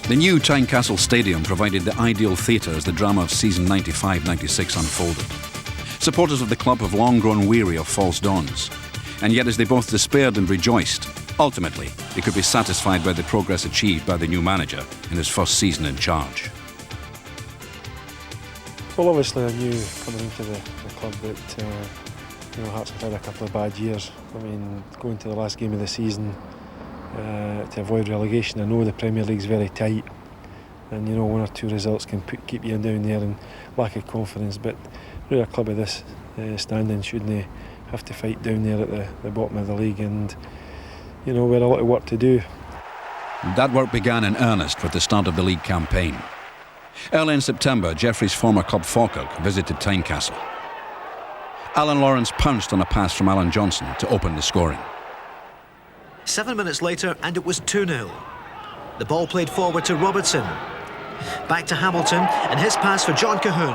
The new Tynecastle Stadium provided the ideal theatre as the drama of season 95-96 unfolded. Supporters of the club have long grown weary of false dawns, and yet as they both despaired and rejoiced, ultimately they could be satisfied by the progress achieved by the new manager in his first season in charge. Well, obviously I knew coming into the club that Hearts have had a couple of bad years. I mean, going to the last game of the season to avoid relegation. I know the Premier League's very tight, and one or two results can keep you down there and lack of confidence. But really, a club of this standing shouldn't have to fight down there at the bottom of the league, and we had a lot of work to do. That work began in earnest with the start of the league campaign. Early in September, Jeffrey's former club Falkirk visited Tynecastle. Alan Lawrence pounced on a pass from Alan Johnson to open the scoring. 7 minutes later and it was 2-0. The ball played forward to Robertson. Back to Hamilton and his pass for John Cahoon.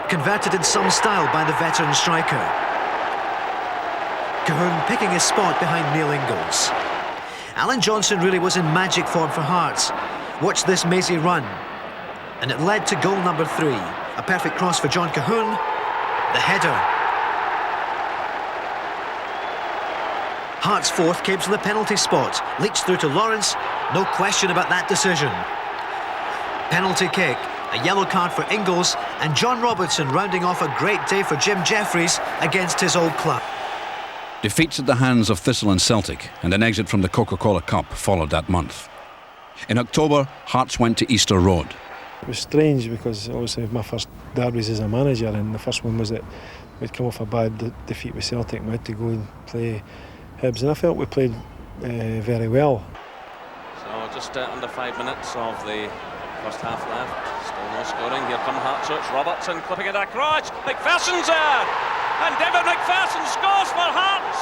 Converted in some style by the veteran striker. Cahoon picking his spot behind Neil Ingalls. Alan Johnson really was in magic form for Hearts. Watch this mazy run. And it led to goal number 3. A perfect cross for John Cahoon. The header. Hearts' fourth came from the penalty spot. Leached through to Lawrence. No question about that decision. Penalty kick. A yellow card for Ingalls. And John Robertson rounding off a great day for Jim Jeffries against his old club. Defeats at the hands of Thistle and Celtic and an exit from the Coca-Cola Cup followed that month. In October, Hearts went to Easter Road. It was strange because obviously my first derbies as a manager, and the first one was that we'd come off a bad defeat with Celtic and we had to go and play Hibs, and I felt we played very well. So just under 5 minutes of the first half left. Still no scoring. Here come Hearts. So it's Robertson clipping it across. McPherson's there, and David McPherson scores for Hearts.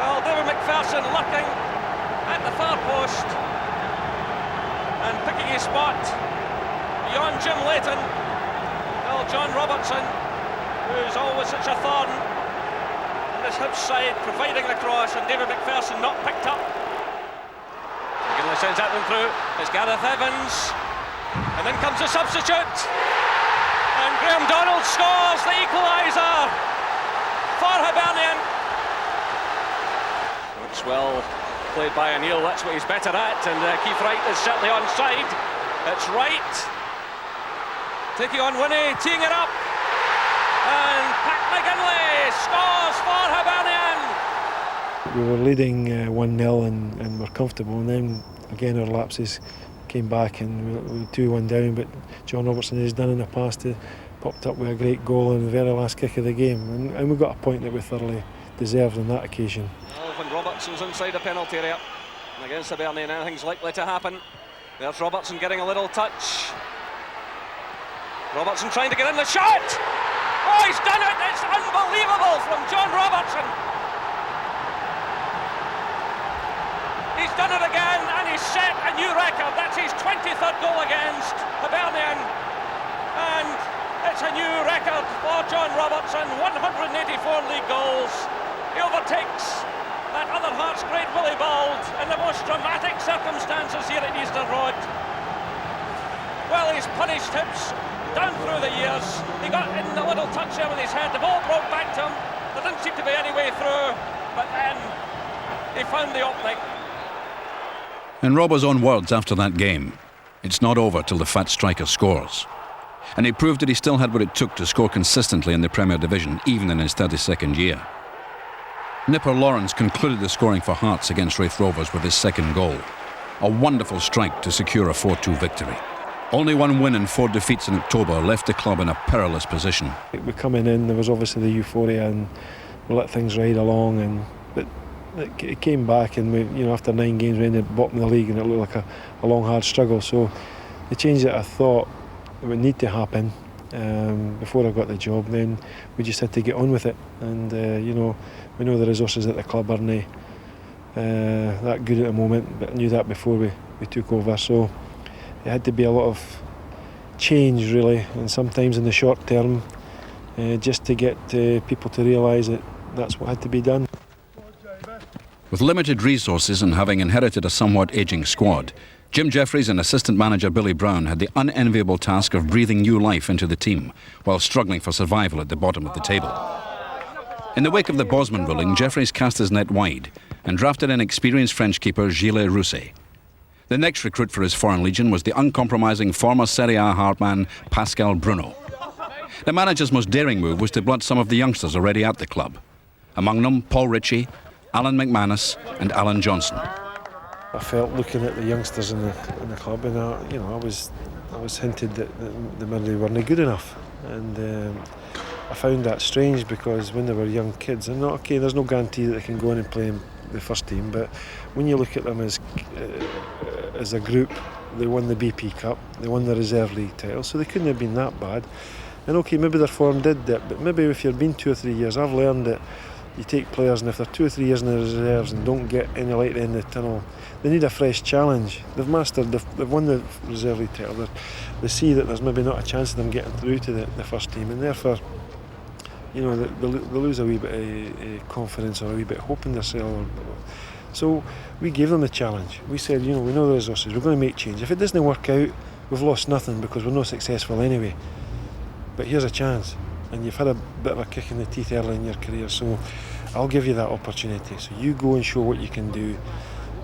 Well, David McPherson looking at the far post and picking his spot beyond Jim Leighton. Well, John Robertson, who's always such a thorn on this Hibs side, providing the cross, and David McPherson not picked up. McGinley sends that one through. It's Gareth Evans, and then comes the substitute, and Graham Donald scores the equaliser for Hibernian. It's well played by O'Neill. That's what he's better at, and Keith Wright is certainly onside. It's Wright taking on Winnie, teeing it up, and Pat McGinley scores for Hibernian. We were leading 1-0 and were comfortable, and then again our lapses came back and we were 2-1 down, but John Robertson has done in the past, popped up with a great goal in the very last kick of the game, and we got a point that we thoroughly deserved on that occasion. Well, when Robertson's inside the penalty area against Hibernian, anything's likely to happen. There's Robertson getting a little touch. Robertson trying to get in the shot. Oh, he's done it! It's unbelievable from John Robertson. He's done it again, and he's set a new record. That's his 23rd goal against Hibernian, and it's a new record for John Robertson. 184 league goals. He overtakes that other Hearts great Willie Bald in the most dramatic circumstances here at Easter Road. Well, he's punished Hibs down through the years. He got in a little touch there with his head. The ball broke back to him. There didn't seem to be any way through, but then he found the opening. In Robbo's own words after that game, it's not over till the fat striker scores. And he proved that he still had what it took to score consistently in the Premier Division, even in his 32nd year. Nipper Lawrence concluded the scoring for Hearts against Raith Rovers with his second goal. A wonderful strike to secure a 4-2 victory. Only one win and 4 defeats in October left the club in a perilous position. We're coming in, there was obviously the euphoria and we let things ride along, but it came back, and we, after 9 games we ended at the bottom of the league and it looked like a long hard struggle. So the change that I thought would need to happen before I got the job, then we just had to get on with it, and we know the resources at the club aren't that good at the moment, but I knew that before we took over, so it had to be a lot of change really, and sometimes in the short term, just to get people to realise that that's what had to be done. With limited resources and having inherited a somewhat ageing squad, Jim Jeffries and assistant manager Billy Brown had the unenviable task of breathing new life into the team while struggling for survival at the bottom of the table. In the wake of the Bosman ruling, Jeffries cast his net wide and drafted an experienced French keeper Gilles Rousset. The next recruit for his Foreign Legion was the uncompromising former Serie A heartman Pascal Bruno. The manager's most daring move was to blunt some of the youngsters already at the club. Among them, Paul Ritchie, Alan McManus and Alan Johnson. I felt looking at the youngsters in the club, and I was hinted that maybe they weren't good enough, and I found that strange because when they were young kids, and okay, there's no guarantee that they can go in and play in the first team, but when you look at them as a group, they won the BP Cup, they won the Reserve League title, so they couldn't have been that bad. And okay, maybe their form did dip, but maybe if you've been 2 or 3 years, I've learned that you take players, and if they're 2 or 3 years in the reserves and don't get any light at the end of the tunnel, they need a fresh challenge. They've won the Reserve League title. They see that there's maybe not a chance of them getting through to the first team, and therefore, they lose a wee bit of confidence or a wee bit of hope in themselves. So we gave them the challenge. We said, we know the resources, we're going to make change. If it doesn't work out, we've lost nothing because we're not successful anyway. But here's a chance, and you've had a bit of a kick in the teeth early in your career, so I'll give you that opportunity. So you go and show what you can do.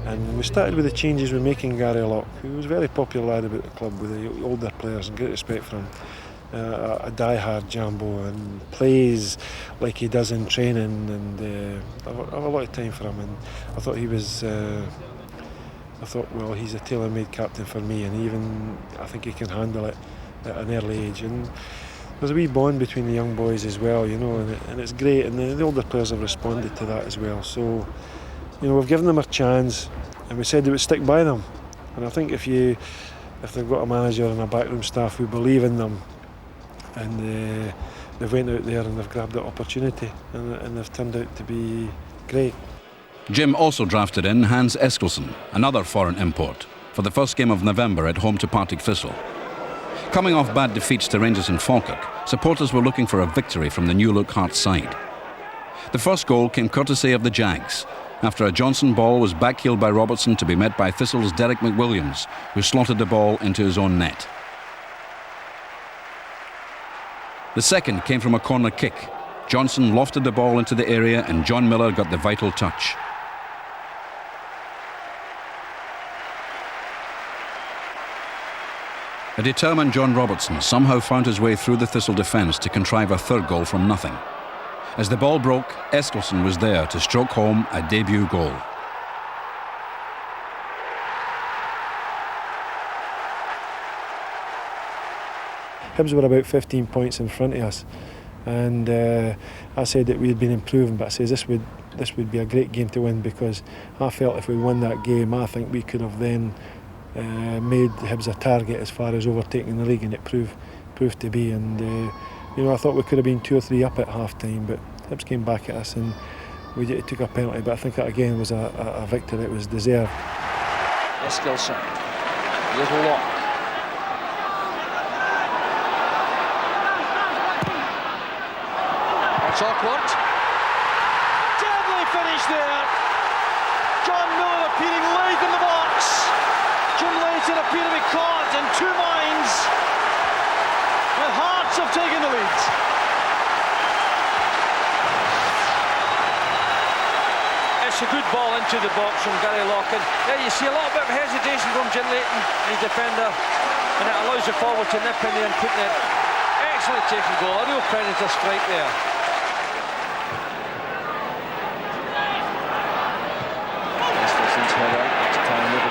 And we started with the changes we're making. Gary Locke, who was a very popular lad about the club with the older players, and great respect for him. A die-hard Jambo, and plays like he does in training, and I have a lot of time for him, and I thought well, he's a tailor-made captain for me, and I think he can handle it at an early age, and there's a wee bond between the young boys as well, and it's great, and the older players have responded to that as well. So we've given them a chance, and we said we would stick by them, and I think if they've got a manager and a backroom staff who believe in them, and they've went out there and they've grabbed that opportunity, and they've turned out to be great. Jim also drafted in Hans Eskilsson, another foreign import, for the first game of November at home to Partick Thistle. Coming off bad defeats to Rangers and Falkirk, supporters were looking for a victory from the new-look Hearts side. The first goal came courtesy of the Jags, after a Johnson ball was backheeled by Robertson to be met by Thistle's Derek McWilliams, who slotted the ball into his own net. The second came from a corner kick. Johnson lofted the ball into the area and John Miller got the vital touch. A determined John Robertson somehow found his way through the Thistle defence to contrive a third goal from nothing. As the ball broke, Eskilsson was there to stroke home a debut goal. Hibs were about 15 points in front of us, and I said that we had been improving, but I said this would be a great game to win, because I felt if we won that game, I think we could have then made Hibs a target as far as overtaking the league, and it proved to be. And I thought we could have been 2 or 3 up at half time, but Hibs came back at us and we took a penalty, but I think that again was a victory that was deserved. Eskilsson, little lock. That's awkward. Deadly finish there. John Miller appearing late in the box. Jim Leighton appear to be caught in two minds. The Hearts have taken the lead. It's a good ball into the box from Gary Locken. There you see a little bit of hesitation from Jim Leighton, his defender, and it allows the forward to nip in there and put it. Excellent taken goal, a real predator strike there.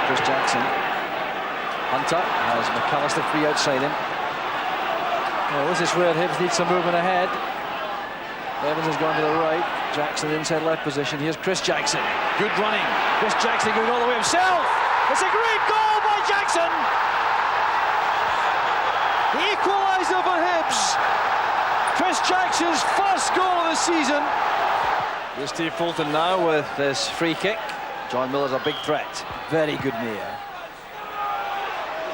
Chris Jackson. Hunter has McAllister free outside him. Well, this is where Hibs need some movement ahead. Evans has gone to the right. Jackson inside left position. Here's Chris Jackson. Good running. Chris Jackson going all the way himself. It's a great goal by Jackson. The equaliser for Hibs. Chris Jackson's first goal of the season. Here's Steve Fulton now with this free kick. John Miller's a big threat. Very good near.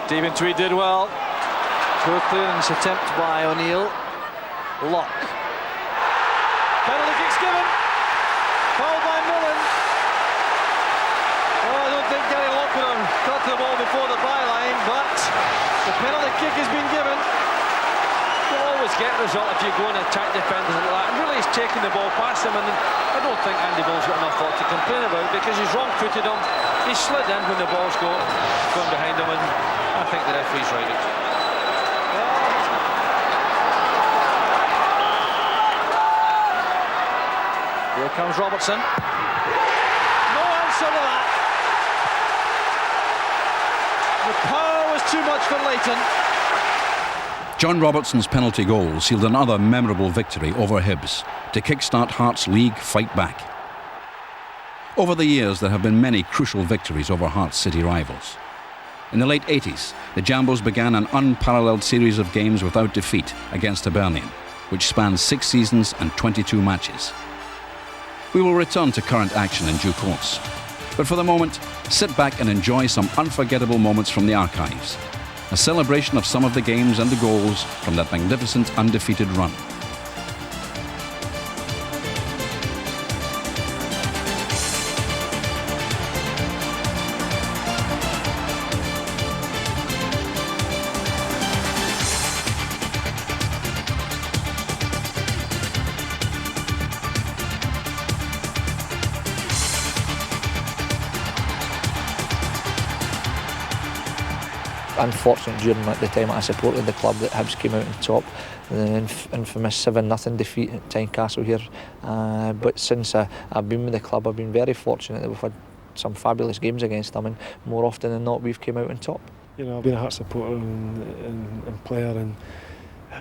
Stephen Tweed did well. Poor clearance attempt by O'Neill. Lock. Penalty kick's given. Fouled by Millen. The penalty kick has been given. You'll always get a result if you go and attack defenders like that. And really he's taking the ball past him, and I don't think Andy Bull's got enough fault to complain about because he's wrong-footed him. He slid in when the ball's going behind him, and I think the referee's right. Here comes Robertson. No answer to that. The power was too much for Leighton. John Robertson's penalty goal sealed another memorable victory over Hibs to kickstart Hearts' league fight back. Over the years, there have been many crucial victories over Hearts' city rivals. In the late 80s, the Jambos began an unparalleled series of games without defeat against Hibernian, which spanned 6 seasons and 22 matches. We will return to current action in due course. But for the moment, sit back and enjoy some unforgettable moments from the archives. A celebration of some of the games and the goals from that magnificent undefeated run. Unfortunate during the time I supported the club that Hibs came out on top, the infamous 7-0 defeat at Tynecastle here. But since I've been with the club, I've been very fortunate that we've had some fabulous games against them, and more often than not we've came out on top. You know, I've been a Hearts supporter and player, and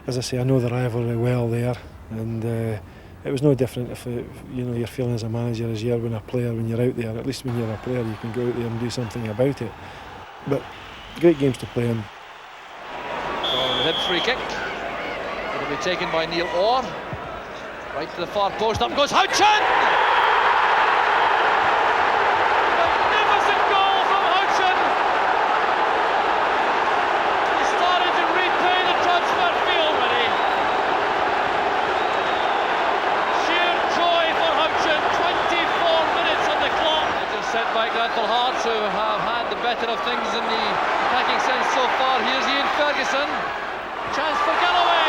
as I say, I know the rivalry well there, and it was no different if you know, you're feeling as a manager as you are when a player. When you're out there, at least when you're a player, you can go out there and do something about it. But great games to play in. The Hibs free kick. It'll be taken by Neil Orr. Right to the far post. Up goes Houchin! Magnificent goal from Houchin! He started to repay the transfer fee already. Sheer joy for Houchin. 24 minutes on the clock. Just set back that for Hearts, who have had the better of things in the attacking sense so far. Here's Ian Ferguson. Chance for Galloway.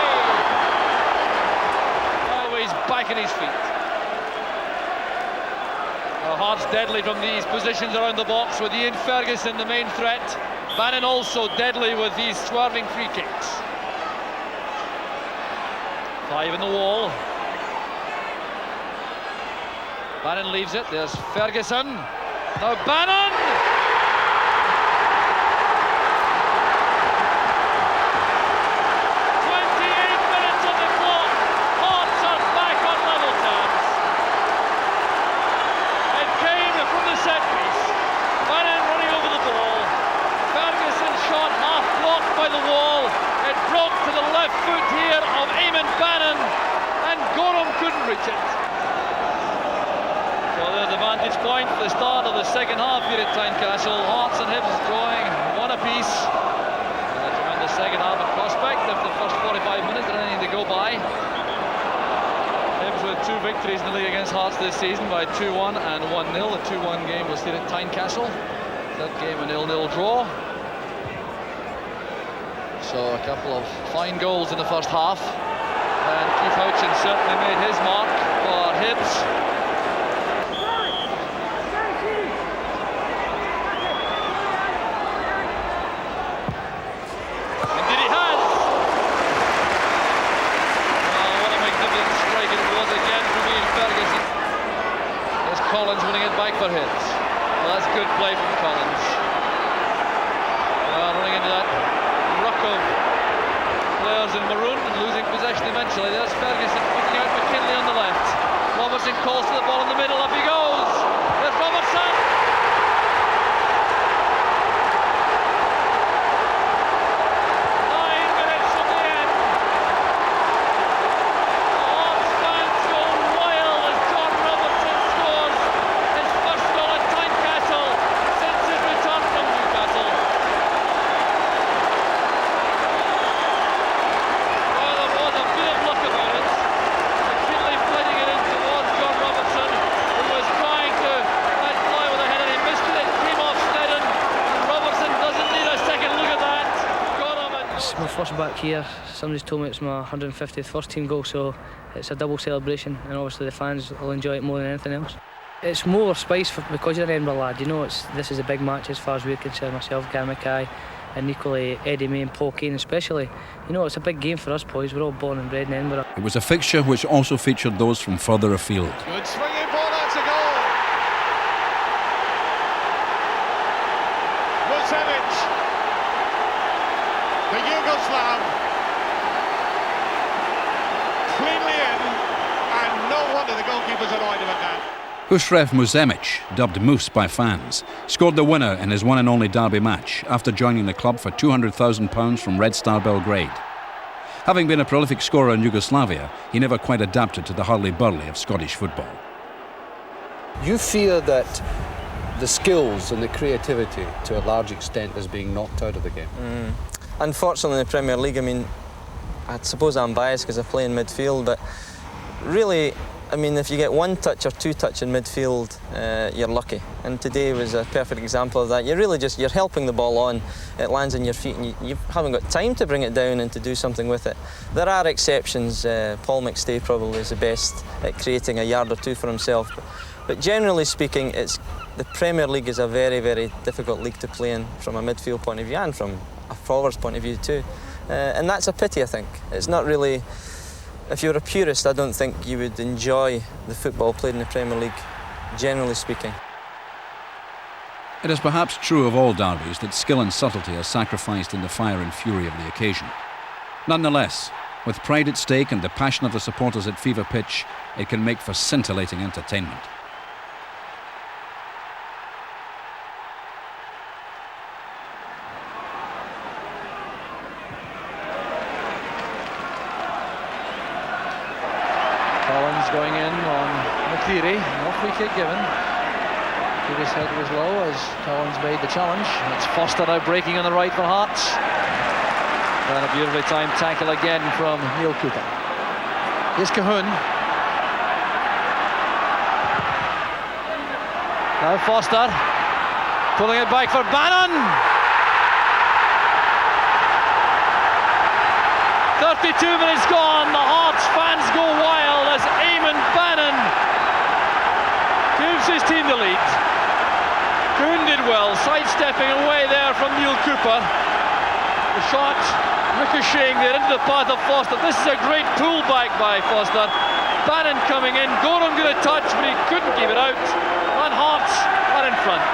Galloway's back on his feet. Hearts deadly from these positions around the box with Ian Ferguson the main threat. Bannon also deadly with these swerving free kicks. 5 in the wall. Bannon leaves it. There's Ferguson. Now Bannon! 28 minutes on the clock. Hearts are back on level terms. It came from the set piece. Bannon running over the ball. Ferguson shot half blocked by the wall. It broke to the left foot here of Eamon Bannon, and Gorham couldn't reach it. So there's the vantage point for the start of the second half here at Tynecastle. Hearts and Hibs drawing one apiece. A tremendous second half in prospect if the first 45 minutes are anything to go by. Hibs with 2 victories in the league against Hearts this season by 2-1 and 1-0. The 2-1 game was here at Tynecastle. That game a 0-0 draw. So a couple of fine goals in the first half. And Keith Houchin certainly made his mark for Hibs. Collins winning it back for Hibs. Well, that's good play from Collins. Running into that ruck of players in maroon and losing possession eventually. There's Ferguson picking out McKinley on the left. Robertson calls to the ball in the middle. Up he goes. There's Robertson. Was trying first back here. Somebody's told me it's my 150th first team goal, so it's a double celebration, and obviously the fans will enjoy it more than anything else. It's more spice because you're an Edinburgh lad. You know, this is a big match as far as we're concerned. Myself, Gary Mackay, and equally Eddie May and Paul Kane especially. You know, it's a big game for us boys. We're all born and bred in Edinburgh. It was a fixture which also featured those from further afield. Good swinging ball, that's a goal. Musevic, the Yugoslav, cleanly in, and no wonder the goalkeeper's annoyed about that. Husrev Musevic, dubbed Moose by fans, scored the winner in his one and only derby match after joining the club for £200,000 from Red Star Belgrade. Having been a prolific scorer in Yugoslavia, he never quite adapted to the hurly-burly of Scottish football. You fear that the skills and the creativity to a large extent is being knocked out of the game? Unfortunately in the Premier League, I mean, I suppose I'm biased because I play in midfield, but really, I mean, if you get one touch or two touch in midfield, you're lucky. And today was a perfect example of that. You're helping the ball on, it lands on your feet, and you haven't got time to bring it down and to do something with it. There are exceptions. Paul McStay probably is the best at creating a yard or two for himself. But generally speaking, the Premier League is a very, very difficult league to play in from a midfield point of view and from a forwards point of view too. And that's a pity, I think. It's not really... If you're a purist, I don't think you would enjoy the football played in the Premier League, generally speaking. It is perhaps true of all derbies that skill and subtlety are sacrificed in the fire and fury of the occasion. Nonetheless, with pride at stake and the passion of the supporters at fever pitch, it can make for scintillating entertainment. Going in on McCleary, no free kick given. His head was low as Collins made the challenge. It's Foster now breaking on the right for Hearts. And a beautifully timed tackle again from Neil Cooper. Here's Cahoon. Now Foster pulling it back for Bannon. 32 minutes gone, the Hearts fans go wild as Eamon Bannon gives his team the lead. Coon did well, sidestepping away there from Neil Cooper. The shot ricocheting there into the path of Foster. This is a great pullback by Foster. Bannon coming in, Gorham going to touch, but he couldn't keep it out. And Hearts are in front.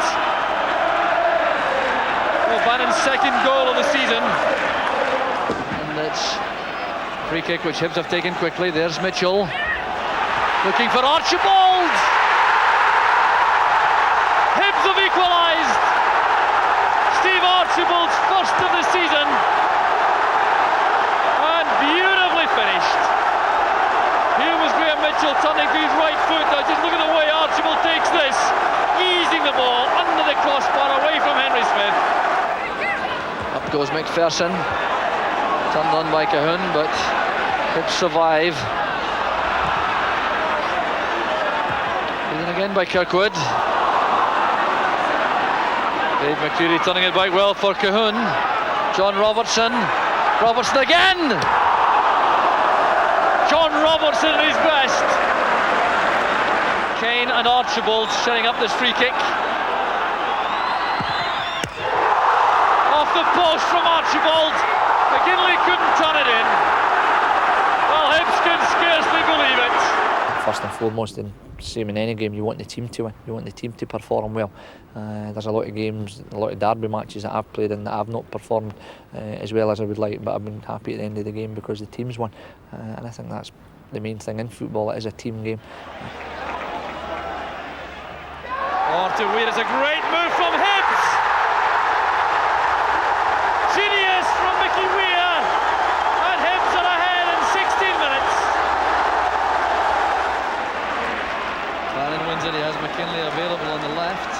Well, Bannon's second goal of the season. And it's free kick which Hibs have taken quickly. There's Mitchell looking for Archibald. Hibs have equalised. Steve Archibald's first of the season, and beautifully finished. Here was Graham Mitchell turning to his right foot. Now just look at the way Archibald takes this, easing the ball under the crossbar away from Henry Smith. Up goes McPherson. Turned on by Cahoon, but Hibs survive. Beaten again by Kirkwood. Dave McCreary turning it back well for Cahoon. John Robertson. Robertson again! John Robertson at his best. Kane and Archibald setting up this free kick. Off the post from Archibald. McGinley couldn't turn it in. Well, Hibs can scarcely believe it. First and foremost, and same in any game, you want the team to win. You want the team to perform well. There's a lot of games, a lot of derby matches that I've played in that I've not performed as well as I would like, but I've been happy at the end of the game because the team's won. And I think that's the main thing in football. It is a team game. To Weir is a great move from Hibs. Genius from Mickey Weir, and Hibs are ahead in 16 minutes. Bannon wins it. He has McKinley available on the left.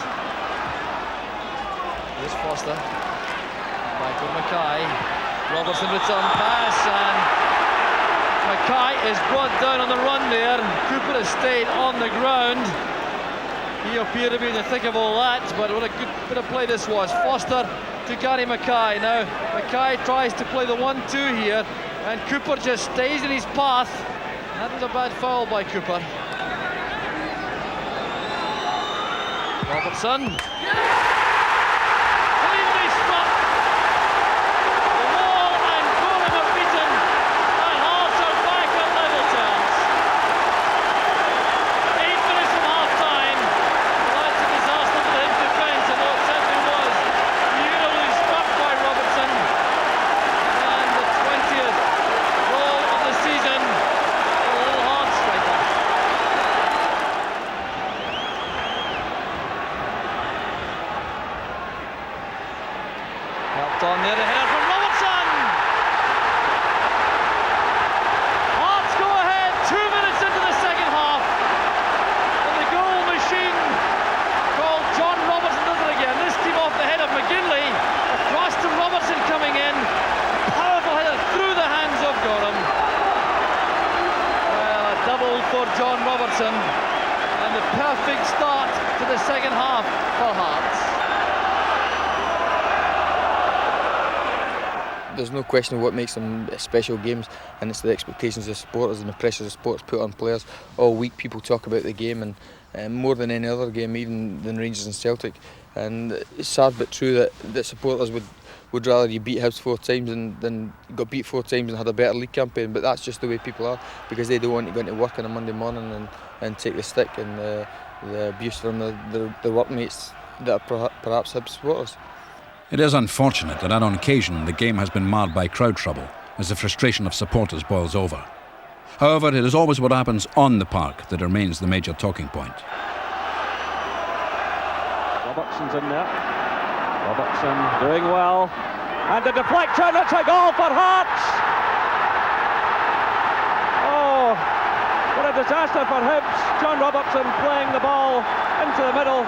Here's Foster. Back with Mackay. Robertson return pass, and Mackay is brought down on the run there. Cooper has stayed on the ground. He appeared to be in the thick of all that, but what a good bit of play this was. Foster to Gary Mackay. Now Mackay tries to play the 1-2 here, and Cooper just stays in his path. That was a bad foul by Cooper. Robertson. Cleanly struck. The wall and Gorham are beaten, and Hearts are back on level terms. 8 minutes from half time. Well, that's a disaster for the Hibs defence, although it certainly was. Beautifully struck by Robertson. And the 20th goal of the season for all Hearts strikers. Helped on there, the header from Robertson. Hearts go ahead 2 minutes into the second half, and the goal machine called John Robertson does it again. This time off the head of McGinley, across to Robertson coming in. Powerful header through the hands of Gorham. Well, a double for John Robertson, and the perfect start to the second half for Hearts. There's no question of what makes them special games, and it's the expectations of supporters and the pressures the supporters put on players. All week people talk about the game, and more than any other game, even than Rangers and Celtic. And it's sad but true that supporters would rather you beat Hibs 4 times than got beat 4 times and had a better league campaign. But that's just the way people are, because they don't want to go into work on a Monday morning and take the stick and the abuse from the workmates that are perhaps Hibs supporters. It is unfortunate that on occasion the game has been marred by crowd trouble as the frustration of supporters boils over. However, it is always what happens on the park that remains the major talking point. Robertson's in there. Robertson doing well. And the deflection, it's a goal for Hearts! Oh, what a disaster for Hibs. John Robertson playing the ball into the middle.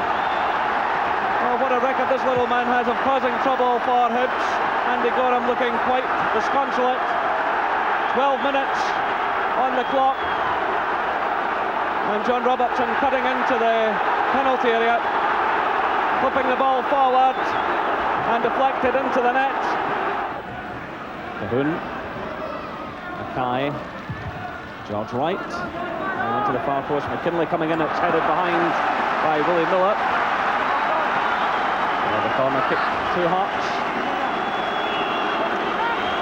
Oh, what a record this little man has of causing trouble for Hibs. Andy Gorham looking quite disconsolate. 12 minutes on the clock. And John Robertson cutting into the penalty area, flipping the ball forward and deflected into the net. Cahoon, Mackay, George Wright, and into the far post. McKinley coming in, it's headed behind by Willie Miller. The corner kick to Hearts.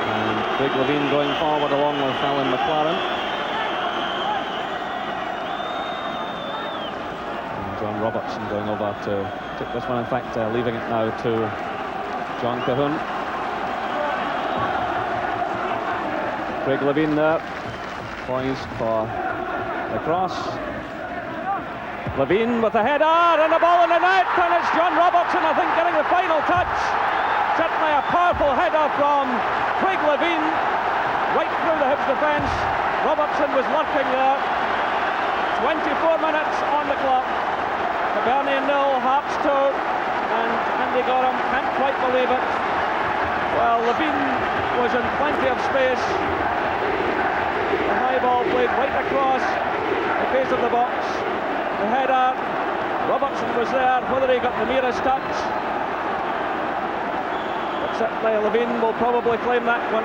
And Big Levine going forward along with Alan McLaren. And John Robertson going over to take this one, in fact leaving it now to John Cahoon. Craig Levine there, poised for the cross. Levine with a header and a ball in the net, and it's John Robertson, I think, getting the final touch. Certainly a powerful header from Craig Levine, right through the Hibs defence. Robertson was lurking there. 24 minutes on the clock. Hibernian 0, Hearts 2, and Andy Gorham can't quite believe it. Well, Levine was in plenty of space. The high ball played right across the face of the box. The header, Robertson was there, whether he got the merest touch. But certainly Levine will probably claim that one.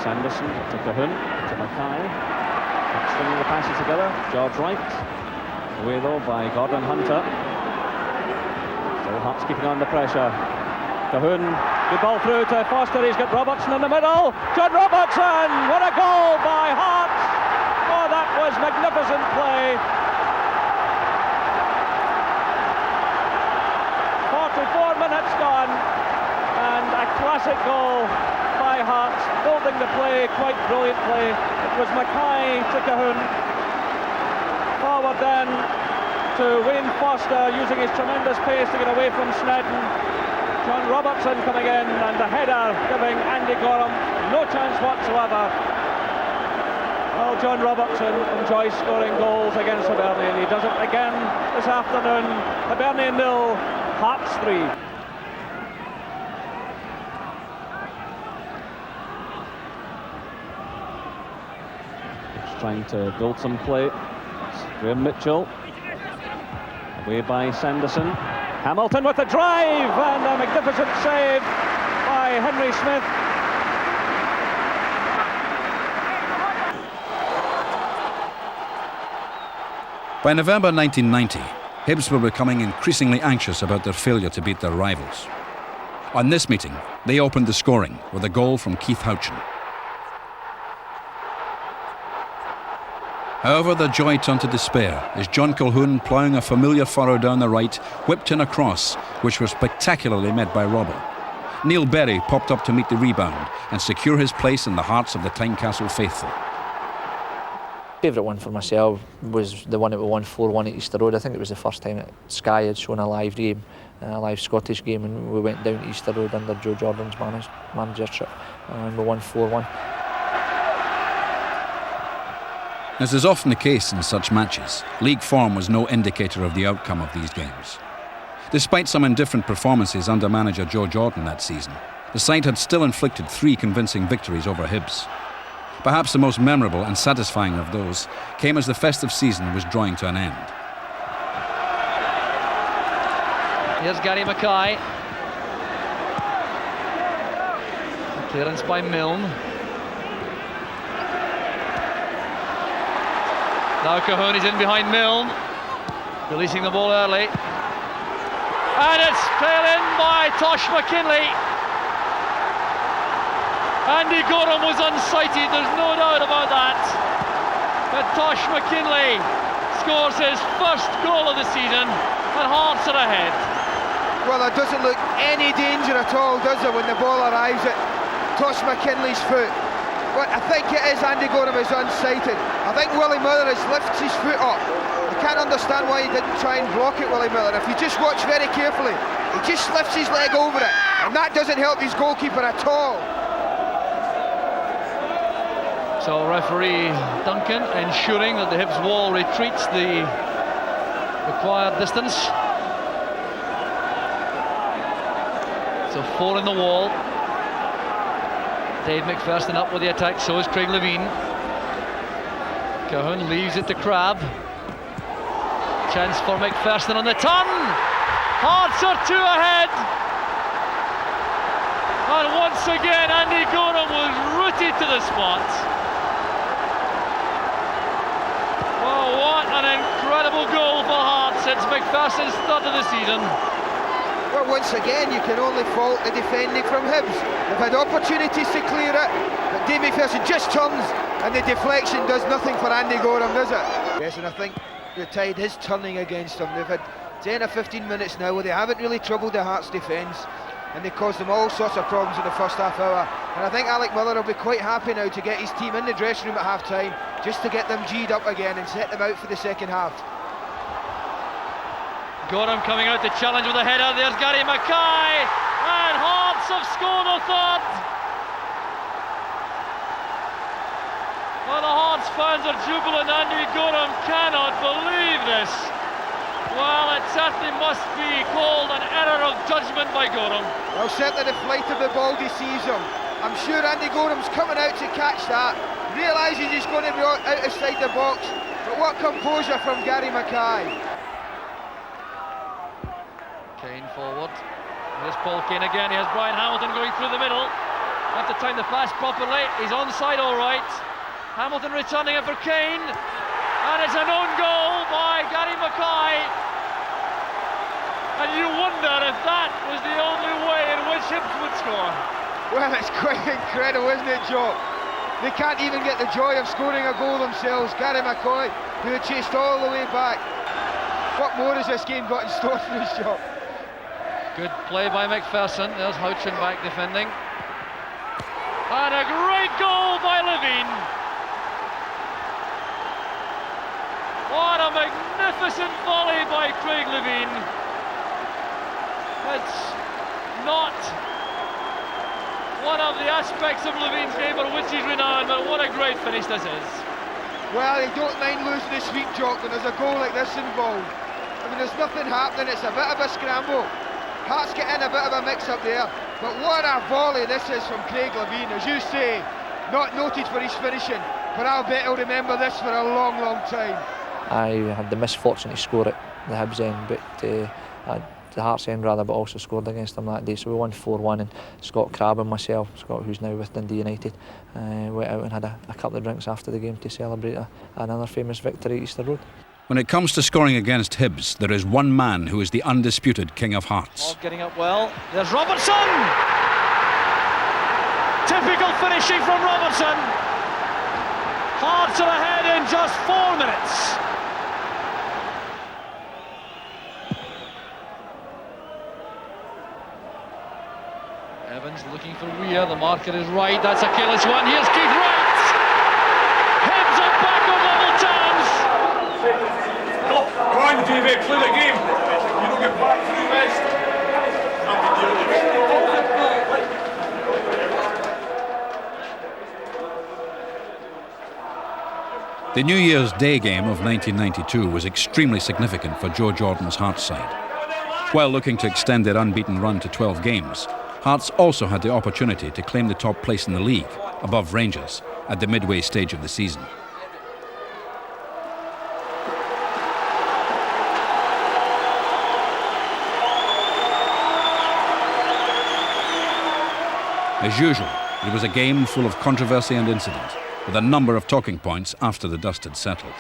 Sanderson to Cahoon, to Mackay. Stringing the passes together, George Wright. Away though by Gordon Hunter. Still Hearts keeping on the pressure. Cahoon, good ball through to Foster, he's got Robertson in the middle. John Robertson, what a goal by Hearts! Oh, that was magnificent play. 44 minutes gone, and a classic goal by Hearts, holding the play quite brilliantly. It was Mackay to Cahoon. Forward then to Wayne Foster, using his tremendous pace to get away from Snedden. John Robertson coming in, and the header giving Andy Gorham no chance whatsoever. Well, John Robertson enjoys scoring goals against Hibernian. He does it again this afternoon. Hibernian 0, Hearts 3. Just trying to build some play. It's Graham Mitchell. Away by Sanderson. Hamilton with the drive and a magnificent save by Henry Smith. By November 1990, Hibs were becoming increasingly anxious about their failure to beat their rivals. On this meeting, they opened the scoring with a goal from Keith Houchin. However, their joy turned to despair as John Colquhoun, ploughing a familiar furrow down the right, whipped in a cross, which was spectacularly met by Robbo. Neil Berry popped up to meet the rebound and secure his place in the hearts of the Tynecastle faithful. Favourite one for myself was the one that we won 4-1 at Easter Road. I think it was the first time that Sky had shown a live game, a live Scottish game, and we went down to Easter Road under Joe Jordan's managership, and we won 4-1. As is often the case in such matches, league form was no indicator of the outcome of these games. Despite some indifferent performances under manager Joe Jordan that season, the side had still inflicted 3 convincing victories over Hibs. Perhaps the most memorable and satisfying of those came as the festive season was drawing to an end. Here's Gary Mackay. Clearance by Milne. Now Colquhoun is in behind Milne, releasing the ball early. And it's played in by Tosh McKinley. Andy Gorham was unsighted, there's no doubt about that. But Tosh McKinley scores his first goal of the season and Hearts are ahead. Well, there doesn't look any danger at all, does it, when the ball arrives at Tosh McKinley's foot. But I think it is Andy Gorham is unsighted. I think Willie Miller has lifted his foot up. I can't understand why he didn't try and block it, Willie Miller. If you just watch very carefully, he just lifts his leg over it, and that doesn't help his goalkeeper at all. So referee Duncan ensuring that the Hibs wall retreats the required distance. So 4 in the wall. Dave McPherson up with the attack, so is Craig Levine. Colquhoun leaves it to Crabb. Chance for McPherson on the turn. Hearts are 2 ahead. And once again Andy Gorham was rooted to the spot. Well, what an incredible goal for Hearts. It's McPherson's 3rd of the season. Well, once again, you can only fault the defending from Hibs. They've had opportunities to clear it, but Dave McPherson just turns, and the deflection does nothing for Andy Gorham, does it? Yes, and I think the tide is turning against them. They've had 10 or 15 minutes now where they haven't really troubled the Hearts' defence, and they caused them all sorts of problems in the first half hour. And I think Alec Miller will be quite happy now to get his team in the dressing room at half-time, just to get them G'd up again and set them out for the second half. Gorham coming out to challenge with a header. There's Gary Mackay, and Hearts have scored a 3rd. Well, the Hearts fans are jubilant. Andy Gorham cannot believe this. Well, it certainly must be called an error of judgment by Gorham. Well, certainly the flight of the ball deceives him. I'm sure Andy Gorham's coming out to catch that, realises he's going to be outside the box, but what composure from Gary Mackay. Kane forward. Here's Paul Kane again. He has Brian Hamilton going through the middle. Have to time the pass properly. He's onside all right. Hamilton returning it for Kane. And it's an own goal by Gary Mackay. And you wonder if that was the only way in which Hibs would score. Well, it's quite incredible, isn't it, Joe? They can't even get the joy of scoring a goal themselves. Gary Mackay, who had chased all the way back. What more has this game got in store for his job? Good play by McPherson. There's Houchin back defending. And a great goal by Levine. What a magnificent volley by Craig Levine. It's not one of the aspects of Levine's game for which he's renowned, but what a great finish this is. Well, he don't mind losing the sweep, Jock, when there's a goal like this involved. I mean, there's nothing happening, it's a bit of a scramble. Hearts get in a bit of a mix-up there, but what a volley this is from Craig Levine. As you say, not noted for his finishing, but I'll bet he'll remember this for a long, long time. I had the misfortune to score at the Hibs end, but the Hearts end rather, but also scored against them that day. So we won 4-1, and Scott Crabb and myself, Scott who's now with Dundee United, went out and had a couple of drinks after the game to celebrate another famous victory at Easter Road. When it comes to scoring against Hibs, there is one man who is the undisputed King of Hearts. All getting up well. There's Robertson! Typical finishing from Robertson. Hearts are ahead in just 4 minutes. Evans looking for Weir. The marker is right. That's a careless one. Here's Keith Wright. Hibs are back on level terms. Come on, David, play the game. You don't get back to the best. The New Year's Day game of 1992 was extremely significant for Joe Jordan's Hearts side. While looking to extend their unbeaten run to 12 games, Hearts also had the opportunity to claim the top place in the league, above Rangers, at the midway stage of the season. As usual, it was a game full of controversy and incident, with a number of talking points after the dust had settled.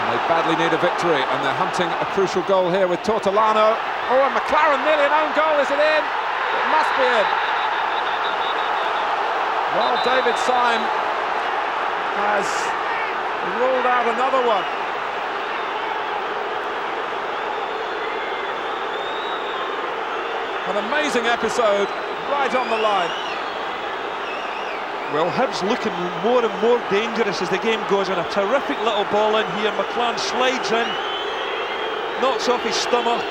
They badly need a victory, and they're hunting a crucial goal here with Tortolano. Oh, and McLaren, nearly an own goal. Is it in? It must be in. Well, David Syme has ruled out another one. An amazing episode, right on the line. Well, Hibs looking more and more dangerous as the game goes on. A terrific little ball in here. McLaren slides in, knocks off his stomach.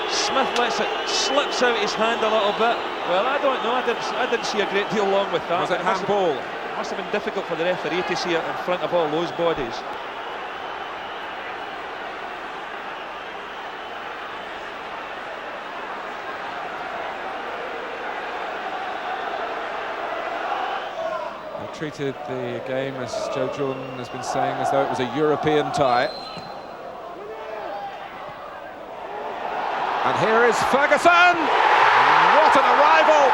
Smith lets it, slips out his hand a little bit. Well, I don't know. I didn't see a great deal wrong with that. Was it handball? It must have been difficult for the referee to see it in front of all those bodies. Treated the game, as Joe Jordan has been saying, as though it was a European tie. And here is Ferguson! What an arrival!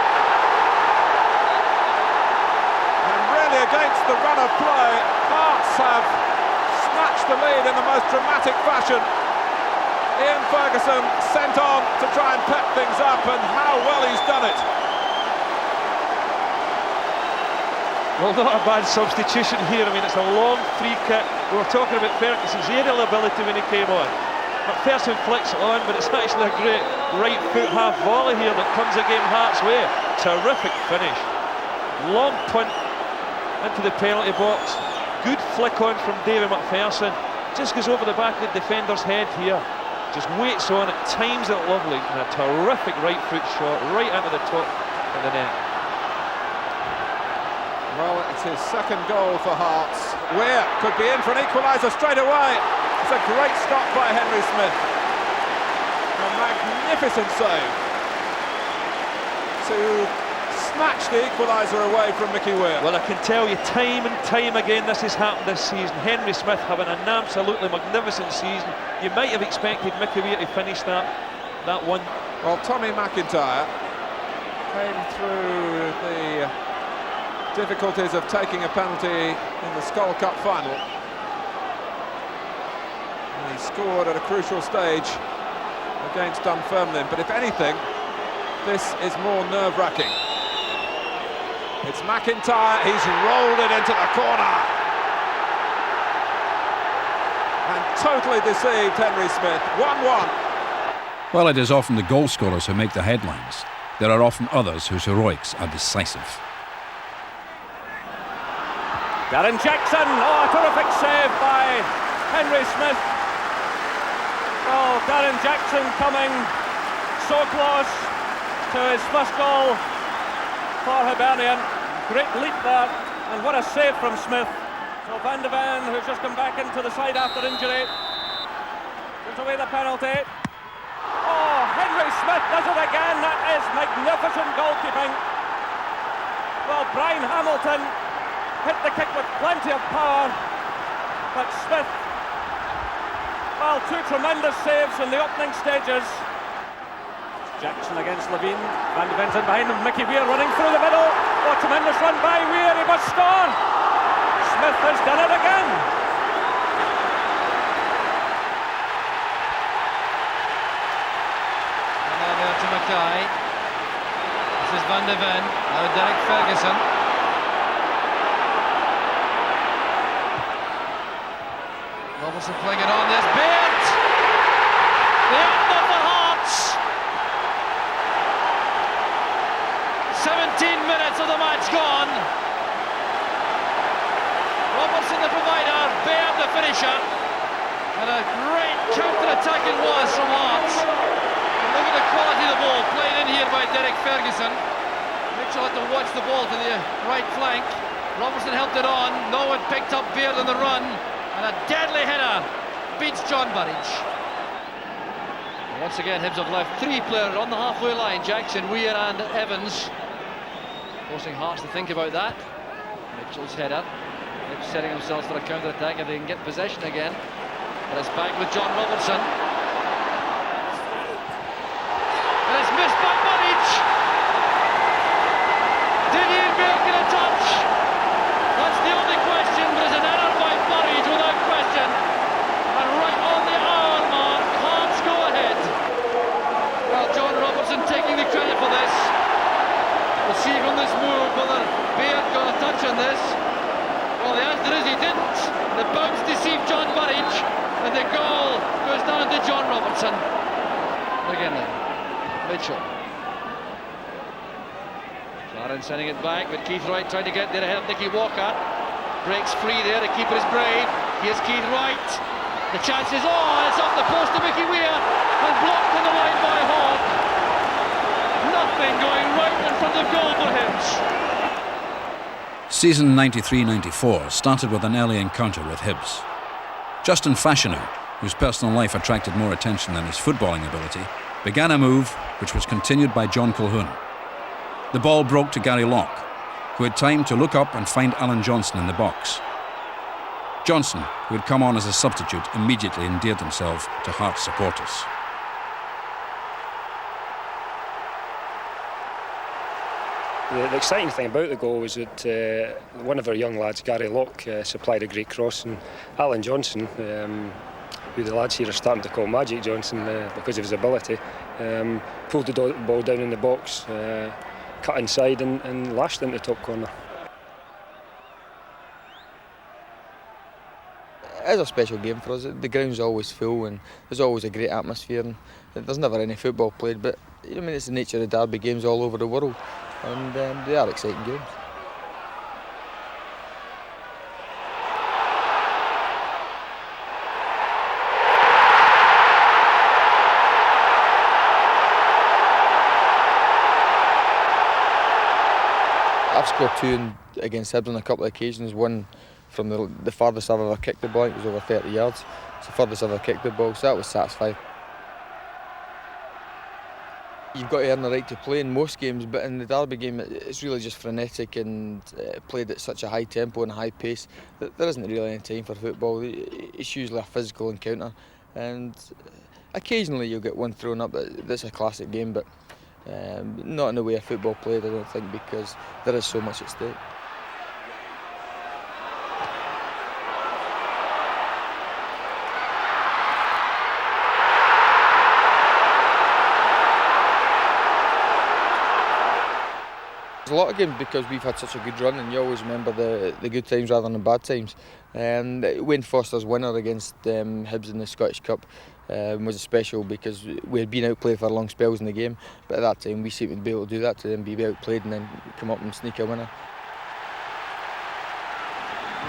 And really against the run of play, Hearts have snatched the lead in the most dramatic fashion. Ian Ferguson sent on to try and pep things up, and how well he's done it. Well, not a bad substitution here. I mean, it's a long free kick. We were talking about Ferguson's aerial ability when he came on. McPherson flicks it on, but it's actually a great right foot half volley here that comes again Hearts' way. Terrific finish. Long punt into the penalty box. Good flick on from David McPherson. Just goes over the back of the defender's head here. Just waits on it, times it lovely. And a terrific right foot shot right into the top of the net. Well, it's his second goal for Hearts. Weir could be in for an equaliser straight away. It's a great stop by Henry Smith. A magnificent save to snatch the equaliser away from Mickey Weir. Well, I can tell you time and time again this has happened this season. Henry Smith having an absolutely magnificent season. You might have expected Mickey Weir to finish that one. Well, Tommy McIntyre came through the difficulties of taking a penalty in the Skull Cup final. And he scored at a crucial stage against Dunfermline, but if anything, this is more nerve-wracking. It's McIntyre, he's rolled it into the corner. And totally deceived Henry Smith, 1-1. While it is often the goal scorers who make the headlines, there are often others whose heroics are decisive. Darren Jackson, oh, a terrific save by Henry Smith. Oh, Darren Jackson coming so close to his first goal for Hibernian. Great leap there, and what a save from Smith. So Van de Ven, who's just come back into the side after injury, puts away the penalty. Oh, Henry Smith does it again. That is magnificent goalkeeping. Well, Brian Hamilton hit the kick with plenty of power, but Smith, well, two tremendous saves in the opening stages. Jackson against Levine, Van de Ven's in behind him, Mickey Weir running through the middle. Oh, tremendous run by Weir, he must on. Smith has done it again. And now there to Mackay. This is Van de Ven, now Derek Ferguson. Robertson playing it on, there's Beard! The end of the Hearts! 17 minutes of the match gone. Robertson the provider, Baird the finisher. And a great counter-attack it was from Hearts. And look at the quality of the ball played in here by Derek Ferguson. Mitchell had to watch the ball to the right flank. Robertson helped it on. No one picked up Baird on the run. And a deadly header beats John Burridge. Once again, Hibs have left three players on the halfway line, Jackson, Weir and Evans. Forcing Hearts to think about that. Mitchell's header. Hibs setting themselves for a counter-attack if they can get possession again. But it's back with John Robertson. And it's missed by Burridge. Did Ian Baird get a touch? That's the only question, but it's an error by Burridge without question. And right on the hour mark, Hearts go ahead. Well, John Robertson taking the credit for this. We'll see from this move whether Baird got a touch on this. Well, the answer is he didn't. The bounce deceived John Burridge, and the goal goes down to John Robertson. Again then, Mitchell. Clarence sending it back, but Keith Wright trying to get there ahead of Nicky Walker. Breaks free there, the keeper is brave. Here's Keith Wright. The chance is on, it's off the post to Mickey Weir, and blocked on the line by Hogg. Nothing going right in front of goal for Hibs. Season 93-94 started with an early encounter with Hibs. Justin Fashanu, whose personal life attracted more attention than his footballing ability, began a move which was continued by John Colquhoun. The ball broke to Gary Locke, who had time to look up and find Alan Johnson in the box. Johnson, who had come on as a substitute, immediately endeared himself to Hearts supporters. The exciting thing about the goal was that one of our young lads, Gary Locke, supplied a great cross, and Alan Johnson, who the lads here are starting to call Magic Johnson because of his ability, pulled the ball down in the box, cut inside and lashed into the top corner. It's a special game for us. The ground's always full and there's always a great atmosphere, and there's never any football played, but I mean, it's the nature of derby games all over the world, and they are exciting games. I've scored two against Hibs on a couple of occasions, one from the farthest I've ever kicked the ball. It was over 30 yards. It's the farthest I've ever kicked the ball, so that was satisfying. You've got to earn the right to play in most games, but in the derby game it's really just frenetic and played at such a high tempo and a high pace that there isn't really any time for football. It's usually a physical encounter, and occasionally you'll get one thrown up. That's a classic game, but not in the way of football played, I don't think, because there is so much at stake. A lot of games because we've had such a good run, and you always remember the good times rather than the bad times. Wayne Foster's winner against Hibs in the Scottish Cup was special because we had been outplayed for long spells in the game, but at that time we seemed to be able to do that to them, be outplayed and then come up and sneak a winner.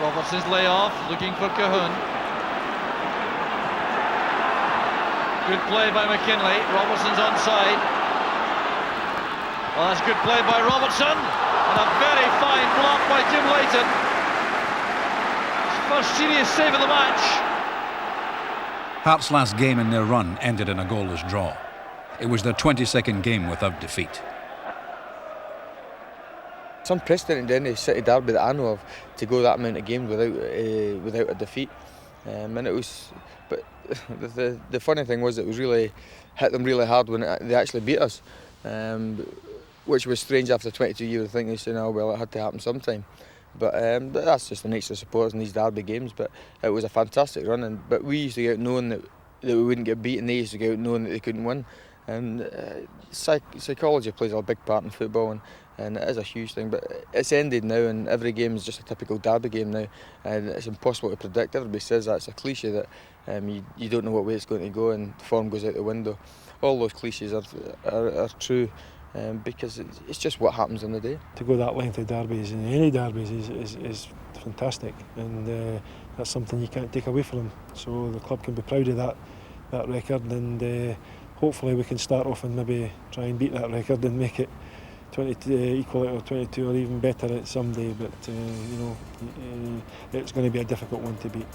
Robertson's layoff, looking for Colquhoun. Good play by McKinley, Robertson's onside. Well, that's good play by Robertson, and a very fine block by Jim Leighton. His first serious save of the match. Hearts' last game in their run ended in a goalless draw. It was their 22nd game without defeat. It's unprecedented in any City derby that I know of to go that amount of games without a defeat. And it was, but the funny thing was it was really hit them really hard when they actually beat us, which was strange after 22 years. I think they said, "Oh well, it had to happen sometime." But that's just the nature of supporters in these derby games. But it was a fantastic run, but we used to get out knowing that we wouldn't get beaten. They used to get out knowing that they couldn't win. And psychology plays a big part in football, and it is a huge thing. But it's ended now, and every game is just a typical derby game now, and it's impossible to predict. Everybody says that. It's a cliche that you don't know what way it's going to go, and form goes out the window. All those cliches are true. Because it's just what happens on the day. To go that length of derbies in any derbies is fantastic, and that's something you can't take away from them. So the club can be proud of that record, and hopefully we can start off and maybe try and beat that record and make it 20 equal it or 22 or even better at someday. But it's going to be a difficult one to beat.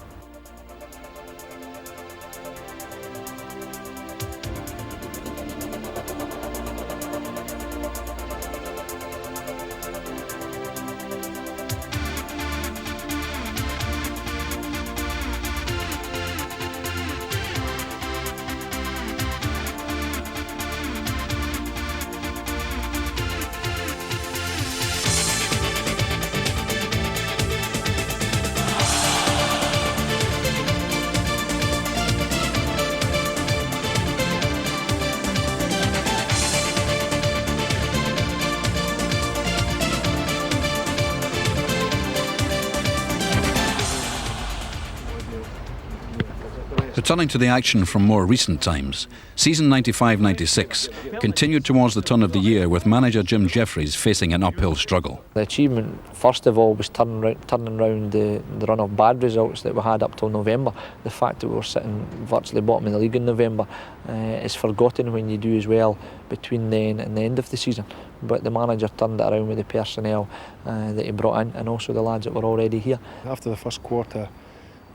Returning to the action from more recent times, season 95-96 continued towards the turn of the year with manager Jim Jeffries facing an uphill struggle. The achievement, first of all, was turning round the run of bad results that we had up till November. The fact that we were sitting virtually bottom of the league in November is forgotten when you do as well between then and the end of the season. But the manager turned it around with the personnel that he brought in, and also the lads that were already here. After the first quarter,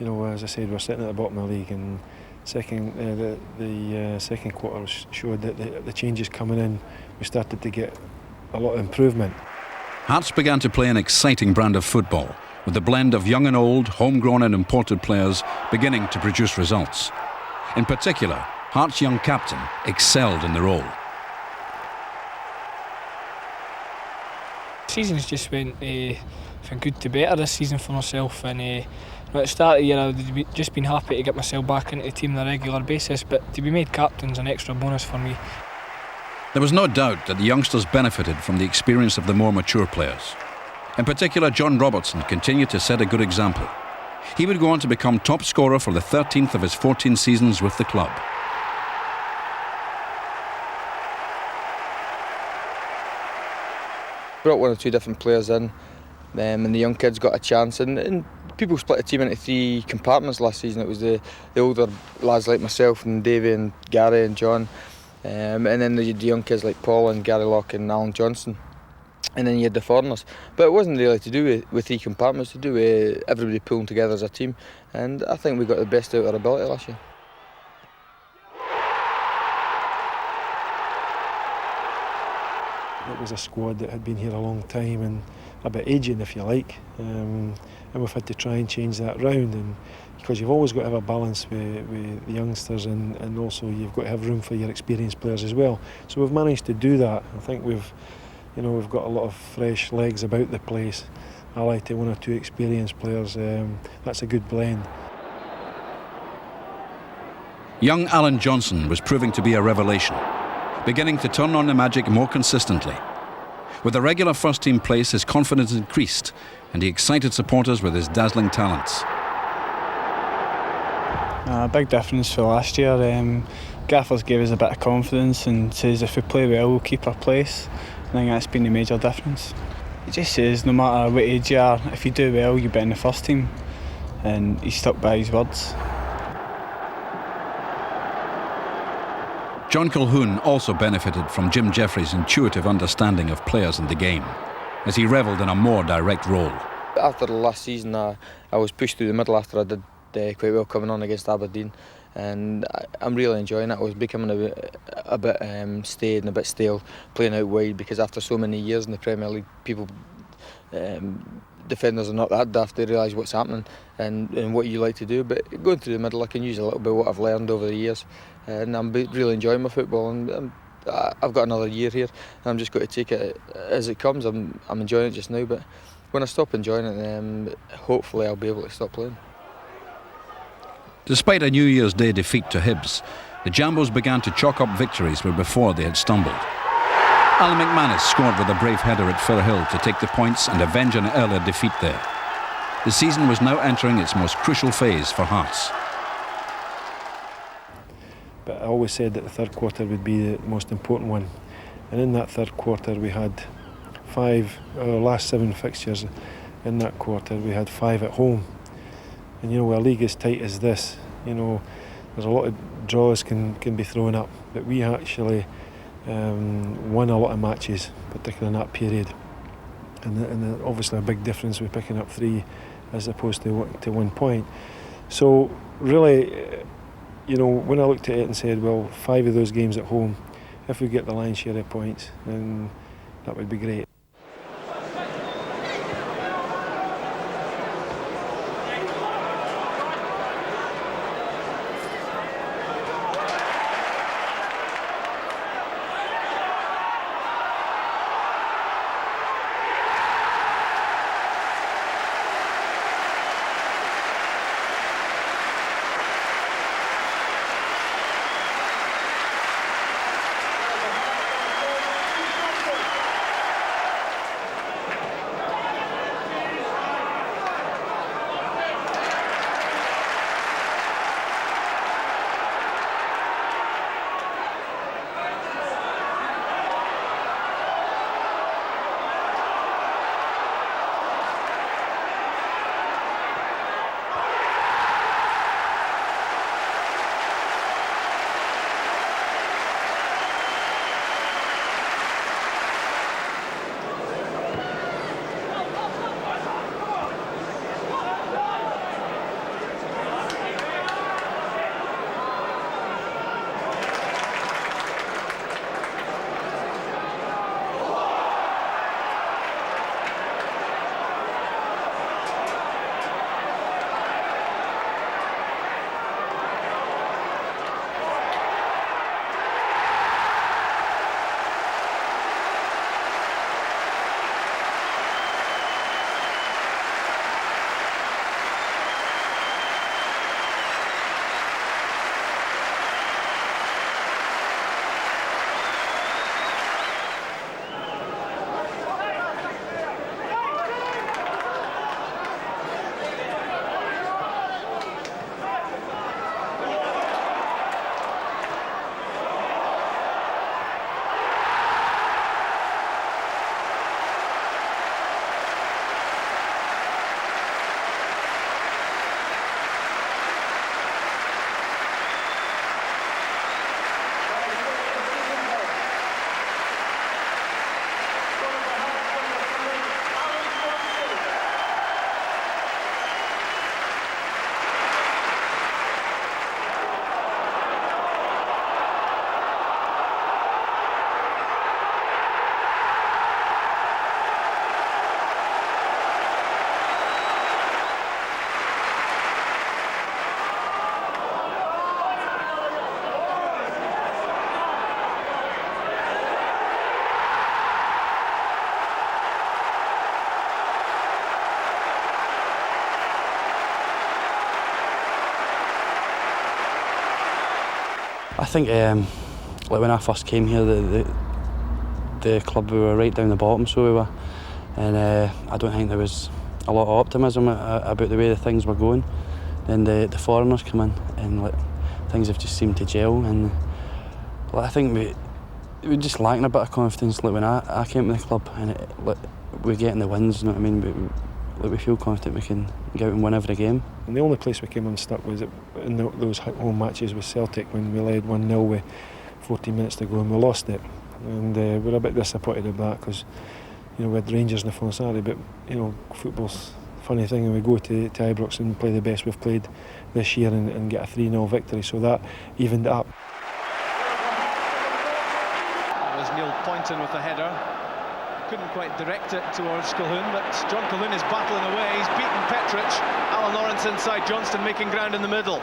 as I said, we're sitting at the bottom of the league, and the second quarter showed that the changes coming in, we started to get a lot of improvement. Hearts began to play an exciting brand of football, with a blend of young and old, homegrown and imported players beginning to produce results. In particular, Hearts' young captain excelled in the role. The season's just went from good to better this season for myself, and at the start of the year I'd just been happy to get myself back into the team on a regular basis, but to be made captain's an extra bonus for me. There was no doubt that the youngsters benefited from the experience of the more mature players. In particular, John Robertson continued to set a good example. He would go on to become top scorer for the 13th of his 14 seasons with the club. Brought one or two different players in, and the young kids got a chance, and people split the team into three compartments last season. It was the older lads like myself and Davey and Gary and John, and then the young kids like Paul and Gary Locke and Alan Johnson, and then you had the foreigners. But it wasn't really to do with three compartments, to do with everybody pulling together as a team, and I think we got the best out of our ability last year. It was a squad that had been here a long time and a bit aging, if you like, and we've had to try and change that round, and because you've always got to have a balance with the youngsters, and also you've got to have room for your experienced players as well. So we've managed to do that. I think we've got a lot of fresh legs about the place. I like one or two experienced players. That's a good blend. Young Alan Johnson was proving to be a revelation, beginning to turn on the magic more consistently. With a regular first-team place, his confidence increased, and he excited supporters with his dazzling talents. A big difference for last year. Gaffers gave us a bit of confidence and says if we play well, we'll keep our place. I think that's been the major difference. He just says no matter what age you are, if you do well, you'll be in the first team, and he stuck by his words. John Colquhoun also benefited from Jim Jeffries' intuitive understanding of players in the game, as he revelled in a more direct role. After the last season, I was pushed through the middle after I did quite well coming on against Aberdeen, and I'm really enjoying it. I was becoming a bit staid and a bit stale playing out wide, because after so many years in the Premier League, people defenders are not that daft. They realise what's happening and what you like to do. But going through the middle, I can use a little bit of what I've learned over the years, and I'm really enjoying my football. And I've got another year here, and I'm just going to take it as it comes. I'm enjoying it just now, but when I stop enjoying it, hopefully I'll be able to stop playing. Despite a New Year's Day defeat to Hibs, the Jambos began to chalk up victories where before they had stumbled. Alan McManus scored with a brave header at Firhill to take the points and avenge an earlier defeat there. The season was now entering its most crucial phase for Hearts. But I always said that the third quarter would be the most important one. And in that third quarter we had our last 7 fixtures in that quarter, we had 5 at home. And you know, with a league as tight as this, you know, there's a lot of draws can be thrown up. But we actually won a lot of matches, particularly in that period. And obviously a big difference with picking up 3 as opposed to 1 point. So really, you know, when I looked at it and said, well, 5 of those games at home, if we get the lion's share of points, then that would be great. I think like when I first came here, the club, we were right down the bottom, so we were, and I don't think there was a lot of optimism about the way the things were going. Then the foreigners come in, and like, things have just seemed to gel, and like, I think we just lacking a bit of confidence. Like when I came to the club, and like, we're getting the wins, you know what I mean? We feel confident we can go out and win every game. And the only place we came unstuck was in those home matches with Celtic when we led 1-0 with 14 minutes to go and we lost it. And we're a bit disappointed about that because, you know, we had Rangers on the following Saturday, but, you know, football's a funny thing, and we go to Ibrox and play the best we've played this year and get a 3-0 victory, so that evened it up. There's Neil Poynton with the header. couldn't quite direct it towards Colquhoun, but John Colquhoun is battling away. He's beaten Petric. Alan Lawrence inside, Johnston making ground in the middle.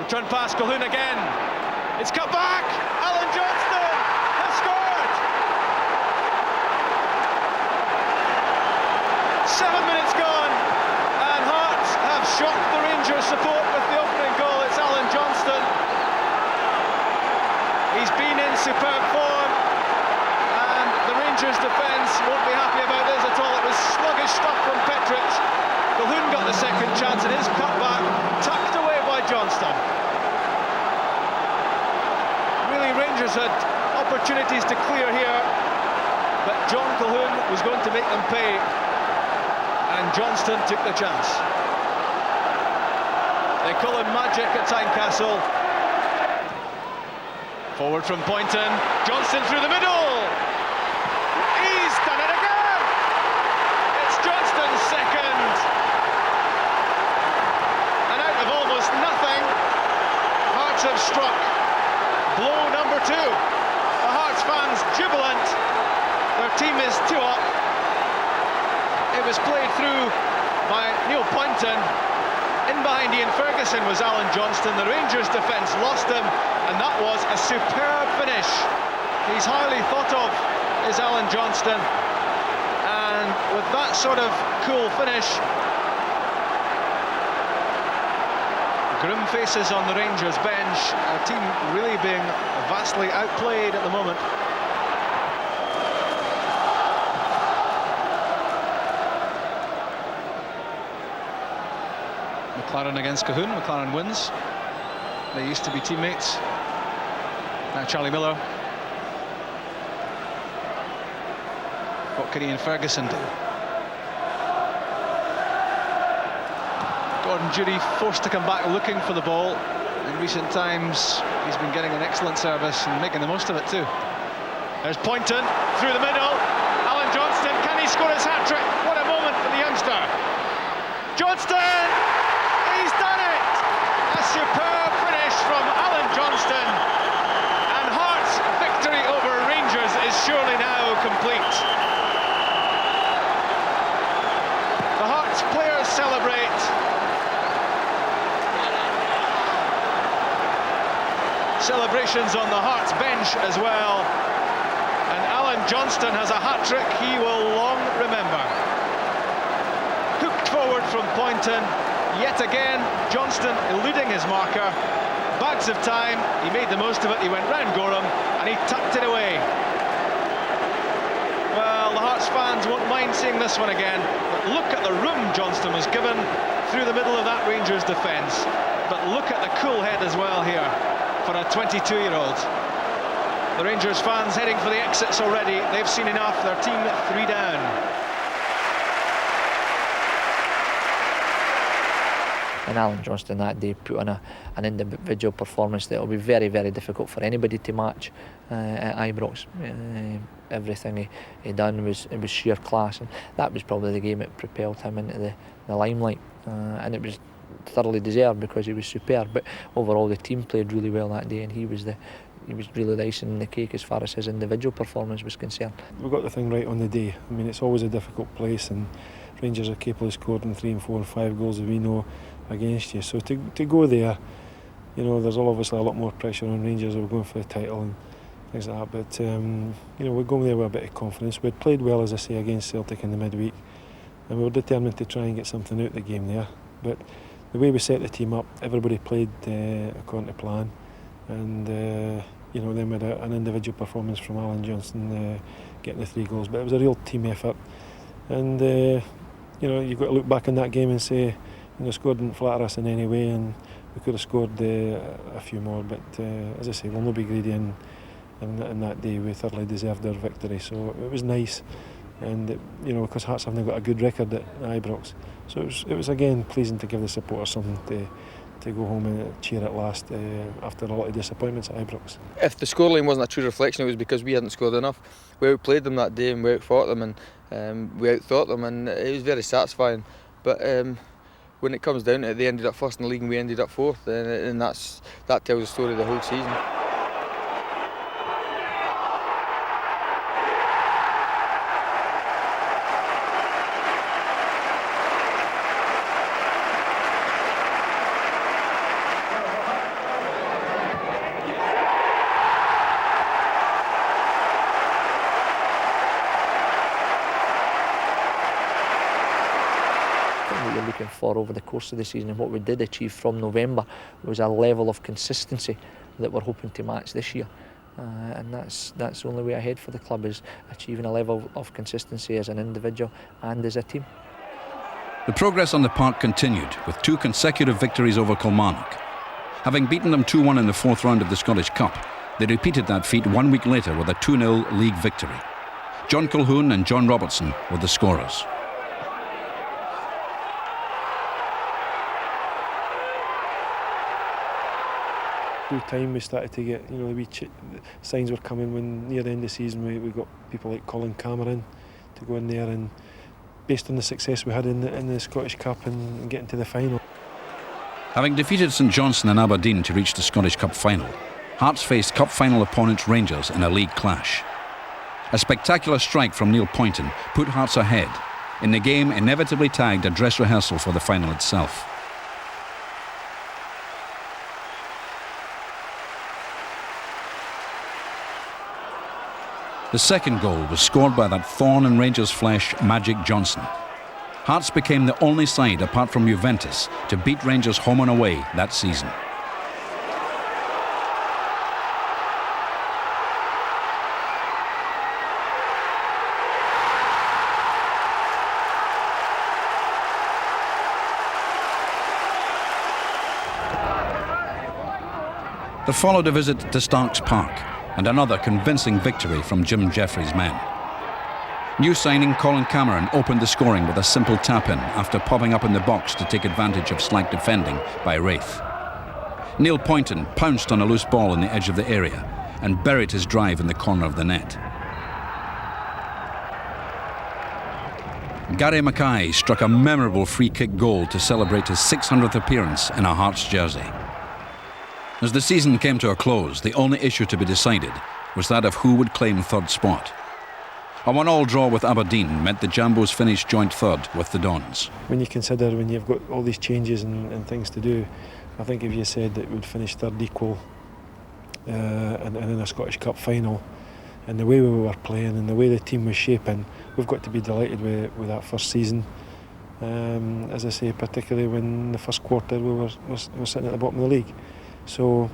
Return pass, Colquhoun again. It's cut back. Alan Johnston has scored. 7 minutes gone, and Hearts have shocked the Rangers support with the opening goal. It's Alan Johnston. He's been in superb form, and the Rangers defence won't be happy about this at all. It was sluggish stuff from Petric. Colquhoun got the second chance, and his cutback tucked away by Johnston. Really, Rangers had opportunities to clear here, but John Colquhoun was going to make them pay, and Johnston took the chance. They call him magic at Tynecastle. Forward from Poynton, Johnston through the middle. He's done it again. It's Johnston's second. And out of almost nothing, Hearts have struck blow number 2. The Hearts fans jubilant. Their team is 2 up. It was played through by Neil Poynton. In behind Ian Ferguson was Alan Johnston. The Rangers defence lost him, and that was a superb finish. He's highly thought of, is Alan Johnston, and with that sort of cool finish, grim faces on the Rangers bench. A team really being vastly outplayed at the moment. McLaren against Colquhoun. McLaren wins. They used to be teammates. Now Charlie Miller. What can Ian Ferguson do? Gordon Jury forced to come back looking for the ball. In recent times, he's been getting an excellent service and making the most of it too. There's Poynton through the middle. Alan Johnston, can he score his hat-trick? What a moment for the youngster. Johnston! He's done it! A superb finish from Alan Johnston, and Hearts' victory over Rangers is surely now complete. The Hearts players celebrate. Celebrations on the Hearts bench as well, and Alan Johnston has a hat-trick he will long remember. Hooked forward from Poynton. Yet again, Johnston eluding his marker. Bags of time, he made the most of it. He went round Gorham and he tucked it away. Well, the Hearts fans won't mind seeing this one again, but look at the room Johnston was given through the middle of that Rangers defence. But look at the cool head as well here for a 22-year-old. The Rangers fans heading for the exits already. They've seen enough. Their team 3 down. And Alan Johnston that day put on an individual performance that will be very, very difficult for anybody to match at Ibrox. Everything he done was sheer class, and that was probably the game that propelled him into the limelight, and it was thoroughly deserved because he was superb. But overall the team played really well that day, and he was really the icing on the cake as far as his individual performance was concerned. We got the thing right on the day. I mean, it's always a difficult place, and Rangers are capable of scoring 3 and 4 and 5 goals, as we know, against you. So to go there, you know, there's obviously a lot more pressure on Rangers. We're going for the title and things like that. But you know, we're going there with a bit of confidence. We'd played well, as I say, against Celtic in the midweek, and we were determined to try and get something out of the game there. But the way we set the team up, everybody played according to plan, and you know, then we had an individual performance from Alan Johnston getting the 3 goals. But it was a real team effort, and you know, you've got to look back on that game and say, you know, score didn't flatter us in any way, and we could have scored a few more. But as I say, we'll not be greedy, and that day we thoroughly deserved our victory. So it was nice, and you know, because Hearts haven't got a good record at Ibrox, so it was again pleasing to give the supporters something to go home and cheer at last after a lot of disappointments at Ibrox. If the scoreline wasn't a true reflection, it was because we hadn't scored enough. We outplayed them that day, and we outfought them, and we outthought them, and it was very satisfying. But when it comes down to it, they ended up first in the league and we ended up 4th, and that tells the story of the whole season. important what you're looking for over the course of the season, and what we did achieve from November was a level of consistency that we're hoping to match this year. And that's the only way ahead for the club, is achieving a level of consistency as an individual and as a team. The progress on the park continued with 2 consecutive victories over Kilmarnock. Having beaten them 2-1 in the 4th round of the Scottish Cup, they repeated that feat 1 week later with a 2-0 league victory. John Colquhoun and John Robertson were the scorers. Through time we started to get, the wee signs were coming when near the end of the season we got people like Colin Cameron to go in there, and based on the success we had in the Scottish Cup and getting to the final. Having defeated St Johnstone and Aberdeen to reach the Scottish Cup final, Hearts faced Cup final opponents Rangers in a league clash. A spectacular strike from Neil Poynton put Hearts ahead, in the game inevitably tagged a dress rehearsal for the final itself. The second goal was scored by that thorn in Rangers' flesh, Magic Johnson. Hearts became the only side, apart from Juventus, to beat Rangers home and away that season. There followed a visit to Starks Park and another convincing victory from Jim Jeffries' men. New signing Colin Cameron opened the scoring with a simple tap-in after popping up in the box to take advantage of slack defending by Wraith. Neil Poynton pounced on a loose ball in the edge of the area and buried his drive in the corner of the net. Gary Mackay struck a memorable free-kick goal to celebrate his 600th appearance in a Hearts jersey. As the season came to a close, the only issue to be decided was that of who would claim third spot. A 1-1 draw with Aberdeen meant the Jambos finished joint third with the Dons. When you consider when you've got all these changes and things to do, I think if you said that we'd finish third equal and in a Scottish Cup final, and the way we were playing and the way the team was shaping, we've got to be delighted with that first season. As I say, particularly when the first quarter we were sitting at the bottom of the league. So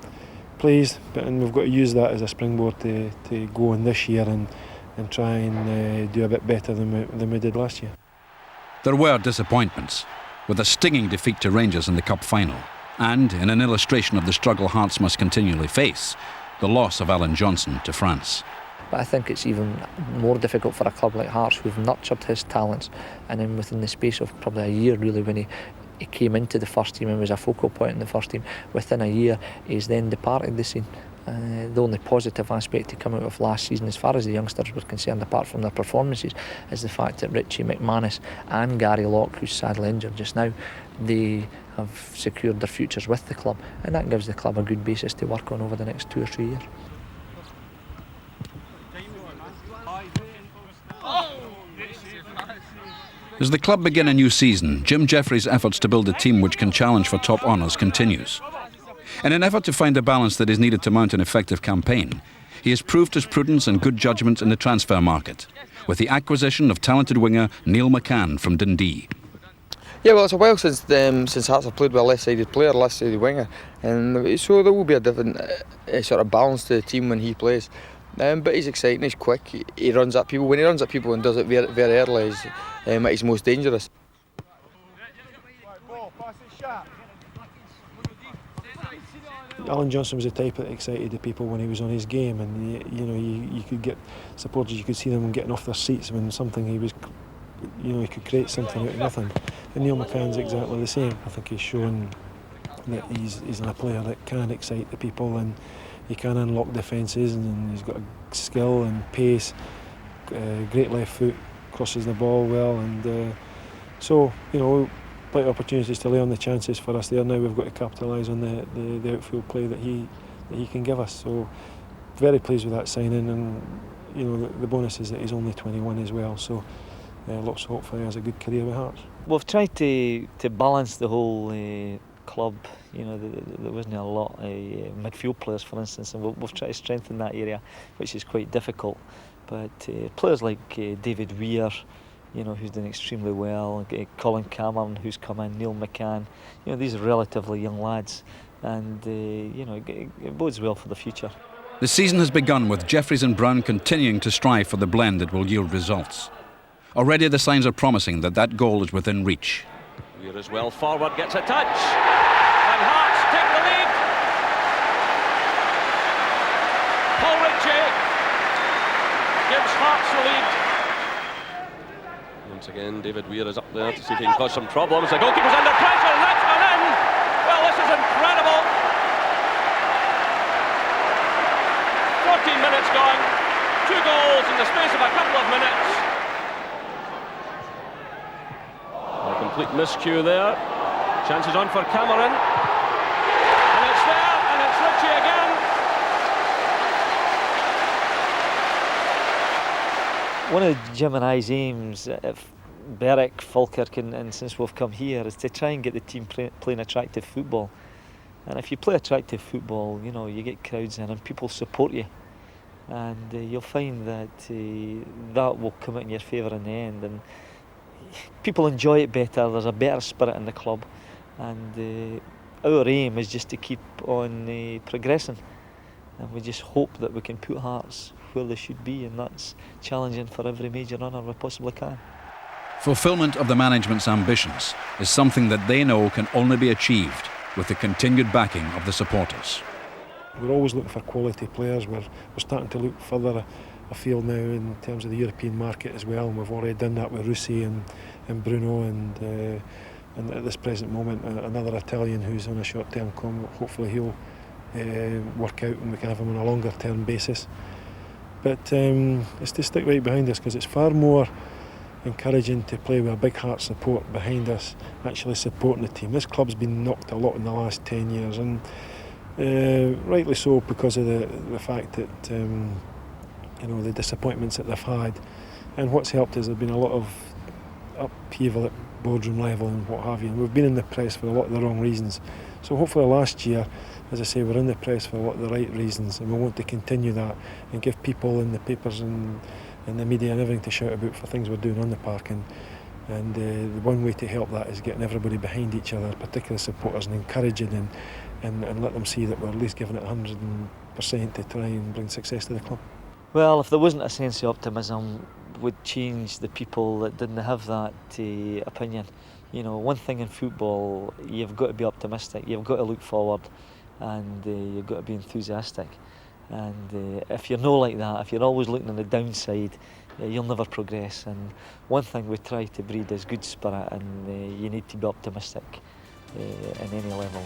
pleased, and we've got to use that as a springboard to go in this year and try and do a bit better than we did last year. There were disappointments, with a stinging defeat to Rangers in the Cup final, and, in an illustration of the struggle Hearts must continually face, the loss of Alan Johnson to France. But I think it's even more difficult for a club like Hearts, who've nurtured his talents, and then within the space of probably a year really, when he came into the first team and was a focal point in the first team, within a year he's then departed the scene. The only positive aspect to come out of last season, as far as the youngsters were concerned, apart from their performances, is the fact that Richie McManus and Gary Locke, who's sadly injured just now, they have secured their futures with the club, and that gives the club a good basis to work on over the next 2 or 3 years. As the club begin a new season, Jim Jeffries' efforts to build a team which can challenge for top honours continues. In an effort to find the balance that is needed to mount an effective campaign, he has proved his prudence and good judgment in the transfer market, with the acquisition of talented winger Neil McCann from Dundee. Yeah, well, it's a while since Hearts have played with a left-sided player, left-sided winger, and so there will be a different sort of balance to the team when he plays. But he's exciting, he's quick, he runs at people. When he runs at people and does it very, very early, he's at his most dangerous. Alan Johnson was the type that excited the people when he was on his game, and you could get supporters, you could see them getting off their seats when something he could create something out of nothing. And Neil McCann's exactly the same. I think he's shown that he's a player that can excite the people, and he can unlock defences, and he's got a skill and pace, great left foot, crosses the ball well, and so plenty of opportunities to lay on the chances for us there. Now we've got to capitalise on the outfield play that he can give us. So very pleased with that signing, and the bonus is that he's only 21 as well. So lots of hope for he has a good career with Hearts. We've tried to balance the whole club. There wasn't a lot of midfield players, for instance, and we've tried to strengthen that area, which is quite difficult. But players like David Weir, you know, who's doing extremely well. Colin Cameron, who's come in, Neil McCann. You know, these are relatively young lads, and you know, it bodes well for the future. The season has begun with Jeffries and Brown continuing to strive for the blend that will yield results. Already the signs are promising that that goal is within reach. Weir as well forward, gets a touch, and Hearts take the lead. Paul Ritchie gives Hearts the lead. Once again, David Weir is up there to see if he can cause some problems. The goalkeeper's under pressure, and that's gone in. Well, this is incredible. 14 minutes gone, 2 goals in the space of a couple of minutes. A complete miscue there. Chances on for Cameron. And it's there, and it's Ritchie again. One of Jim and I's aims at Berwick, Falkirk, and since we've come here, is to try and get the team playing attractive football. And if you play attractive football, you know, you get crowds in and people support you. And you'll find that that will come out in your favour in the end. And people enjoy it better, there's a better spirit in the club. And our aim is just to keep on progressing. And we just hope that we can put Hearts where they should be, and that's challenging for every major honour we possibly can. Fulfilment of the management's ambitions is something that they know can only be achieved with the continued backing of the supporters. We're always looking for quality players. We're starting to look further afield now in terms of the European market as well, and we've already done that with Russi and Bruno, and at this present moment another Italian who's on a short-term come. Hopefully he'll work out and we can have him on a longer-term basis. But it's to stick right behind us, because it's far more encouraging to play with a big Heart support behind us, actually supporting the team. This club's been knocked a lot in the last 10 years, and rightly so, because of the fact that you know, the disappointments that they've had. And what's helped is there's been a lot of upheaval at boardroom level and what have you, and we've been in the press for a lot of the wrong reasons. So hopefully last year, as I say, we're in the press for a lot of the right reasons, and we want to continue that and give people in the papers and the media and everything to shout about for things we're doing on the park. And the one way to help that is getting everybody behind each other, particularly supporters, and encouraging and let them see that we're at least giving it 100% to try and bring success to the club. Well, if there wasn't a sense of optimism, would change the people that didn't have that opinion. You know, one thing in football, you've got to be optimistic, you've got to look forward, and you've got to be enthusiastic. And if you're not like that, if you're always looking on the downside, you'll never progress. And one thing we try to breed is good spirit, and you need to be optimistic in any level.